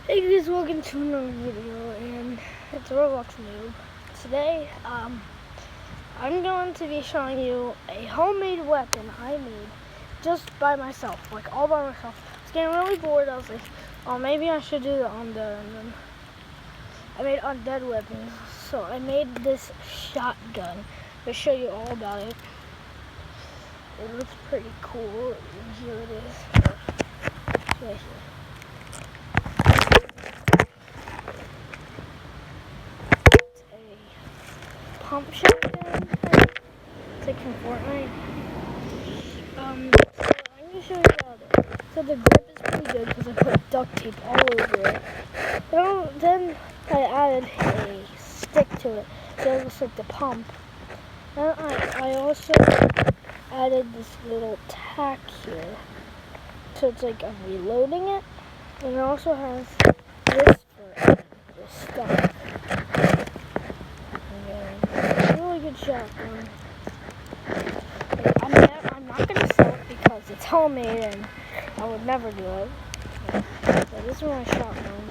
Hey guys, welcome to another video, and it's Roblox Noob. Today, I'm going to be showing you a homemade weapon I made just by myself, like all by myself. I was getting really bored. I was like, oh, maybe I should do the undead, and then I made undead weapons. So I made this shotgun. I'll show you all about it. It looks pretty cool. And here it is. It's right here. Pump shotgun. It's like from Fortnite. So I'm gonna show you the other. So the grip is pretty good because I put duct tape all over it. Then I added a stick to it, so it looks like the pump. Then I also added this little tack here, so it's like I'm reloading it. And it also has this for the stuff. Good shotgun. I'm not gonna sell it because it's homemade and I would never do it. So this is my shotgun.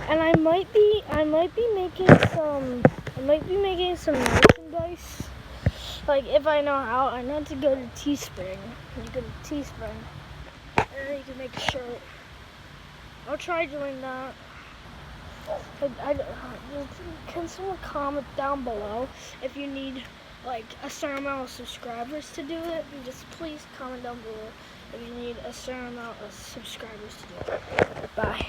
And I might be making some merchandise. Like if I know how, I know to go to Teespring. You go to Teespring and then you can make a shirt. I'll try doing that. Can someone comment down below if you need like a certain amount of subscribers to do it? And just please comment down below if you need a certain amount of subscribers to do it. Bye.